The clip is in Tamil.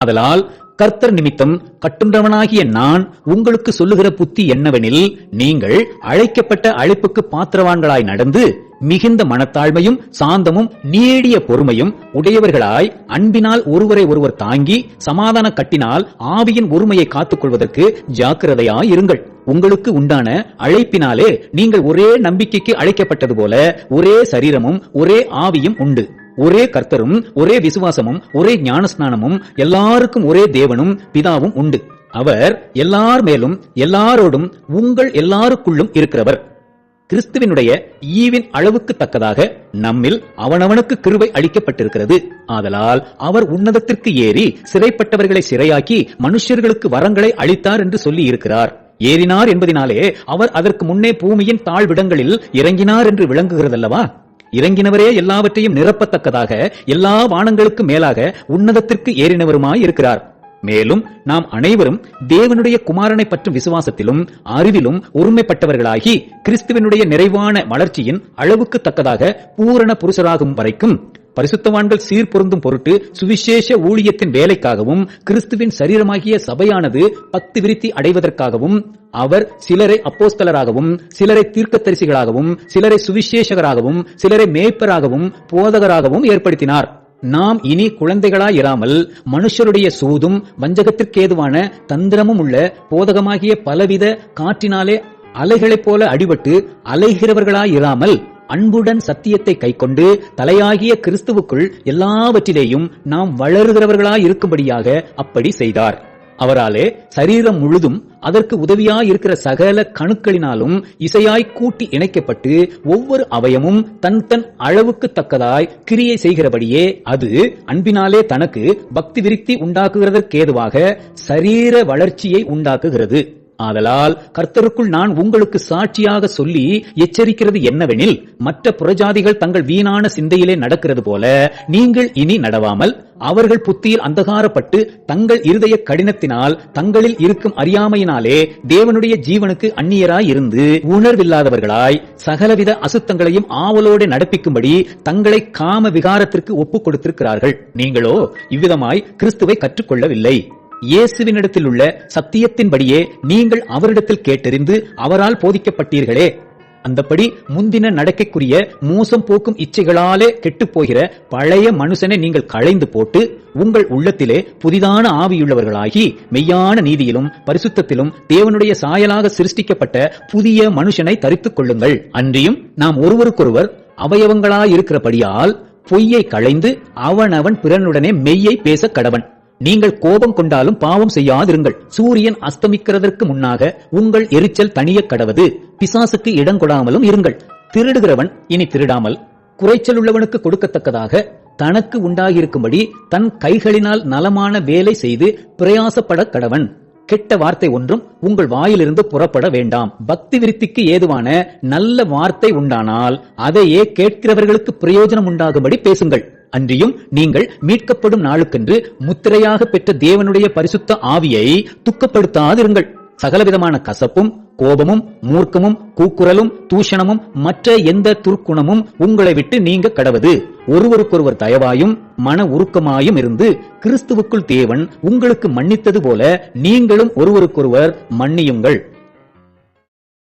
ஆதலால் கர்த்தர் நிமித்தம் கட்டுண்டவனாகிய நான் உங்களுக்கு சொல்லுகிற புத்தி என்னவெனில், நீங்கள் அழைக்கப்பட்ட அழைப்புக்கு பாத்திரவான்களாய் நடந்து மிகுந்த மனத்தாழ்மையும் சாந்தமும் நீடிய பொறுமையும் உடையவர்களாய் அன்பினால் ஒருவரை ஒருவர் தாங்கி சமாதான கட்டினால் ஆவியின் ஒருமையை காத்துக் கொள்வதற்கு ஜாக்கிரதையாய் இருங்கள். உங்களுக்கு உண்டான அழைப்பினாலே நீங்கள் ஒரே நம்பிக்கைக்கு அழைக்கப்பட்டது போல ஒரே சரீரமும் ஒரே ஆவியும் உண்டு. ஒரே கர்த்தரும் ஒரே விசுவாசமும் ஒரே ஞானஸ்நானமும் எல்லாருக்கும் ஒரே தேவனும் பிதாவும் உண்டு. அவர் எல்லார் மேலும் எல்லாரோடும் உங்கள் எல்லாருக்குள்ளும் இருக்கிறவர். கிறிஸ்துவினுடைய ஈவின் அளவுக்கு தக்கதாக நம்மில் அவனவனுக்கு கிருபை அளிக்கப்பட்டிருக்கிறது. ஆதலால் அவர் உன்னதத்திற்கு ஏறி சிறைப்பட்டவர்களை சிறையாக்கி மனுஷர்களுக்கு வரங்களை அளித்தார் என்று சொல்லி இருக்கிறார். ஏறினார் என்பதினாலே அவர் அதற்கு முன்னே பூமியின் தாழ்விடங்களில் இறங்கினார் என்று விளங்குகிறதல்லவா? இறங்கினவரே எல்லாவற்றையும் நிரப்பத்தக்கதாக எல்லா வானங்களுக்கு மேலாக உன்னதத்திற்கு ஏறினவருமாய் இருக்கிறார். மேலும் நாம் அனைவரும் தேவனுடைய குமாரனை பற்றும் விசுவாசத்திலும் அறிவிலும் ஒருமைப்பட்டவர்களாகி கிறிஸ்துவனுடைய நிறைவான வளர்ச்சியின் அளவுக்கு தக்கதாக பூரண புருஷராகும் வரைக்கும் பரிசுத்தவான்கள் சீர்பொருந்தும் பொருட்டு சுவிசேஷ ஊழியத்தின் வேலைக்காகவும் கிறிஸ்துவின் சரீரமாகிய சபையானது பக்தி விருத்தி அடைவதற்காகவும் அவர் சிலரை அப்போஸ்தலராகவும் சிலரை தீர்க்கதரிசிகளாகவும் சிலரை சுவிசேஷகராகவும் சிலரை மேய்ப்பராகவும் போதகராகவும் ஏற்படுத்தினார். நாம் இனி குழந்தைகளாயிராமல் மனுஷருடைய சூதும் வஞ்சகத்திற்கேதுவான தந்திரமும் உள்ள போதகமாகிய பலவித காற்றினாலே அலைகளைப் போல அடிபட்டு அலைகிறவர்களாயிராமல் அன்புடன் சத்தியத்தை கைக்கொண்டு தலையாகிய கிறிஸ்துவுக்குள் எல்லாவற்றிலேயும் நாம் வளருகிறவர்களாயிருக்கும்படியாக அப்படி செய்தார். அவராலே சரீரம் முழுதும் அதற்கு உதவியாயிருக்கிற சகல கணுக்களினாலும் இசையாய் கூட்டி இணைக்கப்பட்டு ஒவ்வொரு அவயமும் தன் தன் அளவுக்கு தக்கதாய் கிரியை செய்கிறபடியே அது அன்பினாலே தனக்கு பக்தி விருத்தி உண்டாக்குகிறதற்கேதுவாக சரீர வளர்ச்சியை உண்டாக்குகிறது. ஆதலால் கர்த்தருக்குள் நான் உங்களுக்கு சாட்சியாக சொல்லி எச்சரிக்கிறது என்னவெனில், மற்ற புறஜாதிகள் தங்கள் வீணான சிந்தையிலே நடக்கிறது போல நீங்கள் இனி நடவாமல் அவர்கள் புத்தியில் அந்தகாரப்பட்டு தங்கள் இருதய கடினத்தினால் தங்களில் இருக்கும் அறியாமையினாலே தேவனுடைய ஜீவனுக்கு அந்நியராய் இருந்து உணர்வில்லாதவர்களாய் சகலவித அசுத்தங்களையும் ஆவலோடு நடப்பிக்கும்படி தங்களை காம விகாரத்திற்கு ஒப்புக் கொடுத்திருக்கிறார்கள். நீங்களோ இவ்விதமாய் கிறிஸ்துவை கற்றுக்கொள்ளவில்லை. இயேசுவினிடத்தில் உள்ள சத்தியத்தின்படியே நீங்கள் அவரிடத்தில் கேட்டறிந்து அவரால் போதிக்கப்பட்டீர்களே. அந்தபடி முந்தின நடக்கைக்குரிய மோசம் போக்கும் இச்சைகளாலே கெட்டுப்போகிற பழைய மனுஷனை நீங்கள் களைந்து போட்டு உங்கள் உள்ளத்திலே புதிதான ஆவியுள்ளவர்களாகி மெய்யான நீதியிலும் பரிசுத்தத்திலும் தேவனுடைய சாயலாக சிருஷ்டிக்கப்பட்ட புதிய மனுஷனை தரித்துக் கொள்ளுங்கள். அன்றியும் நாம் ஒருவருக்கொருவர் அவயவங்களாயிருக்கிறபடியால் பொய்யை களைந்து அவனவன் பிறனுடனே மெய்யை பேச கடவன். நீங்கள் கோபம் கொண்டாலும் பாவம் செய்யாதிருங்கள். சூரியன் அஸ்தமிக்கிறதற்கு முன்னாக உங்கள் எரிச்சல் தணிய கடவது. பிசாசுக்கு இடம் கொடாமலும் இருங்கள். திருடுகிறவன் இனி திருடாமல் குறைச்சல் உள்ளவனுக்கு கொடுக்கத்தக்கதாக தனக்கு உண்டாகியிருக்கும்படி தன் கைகளினால் நலமான வேலை செய்து பிரயாசப்பட கடவன். கெட்ட வார்த்தை ஒன்றும் உங்கள் வாயிலிருந்து புறப்பட வேண்டாம். பக்தி விருத்திக்கு ஏதுவான நல்ல வார்த்தை உண்டானால் அதையே கேட்கிறவர்களுக்கு பிரயோஜனம் உண்டாகும்படி பேசுங்கள். அன்றியும் நீங்கள் மீட்கப்படும் நாளுக்கென்று முத்திரையாக பெற்ற தேவனுடைய பரிசுத்த ஆவியை துக்கப்படுத்தாதிருங்கள். சகலவிதமான கசப்பும் கோபமும் மூர்க்கமும் கூக்குரலும் தூஷணமும் மற்ற எந்த துர்க்குணமும் உங்களை விட்டு நீங்க கடவது. ஒருவருக்கொருவர் தயவாயும் மன உருக்கமாயும் இருந்து கிறிஸ்துவுக்குள் தேவன் உங்களுக்கு மன்னித்தது போல நீங்களும் ஒருவருக்கொருவர் மன்னியுங்கள்.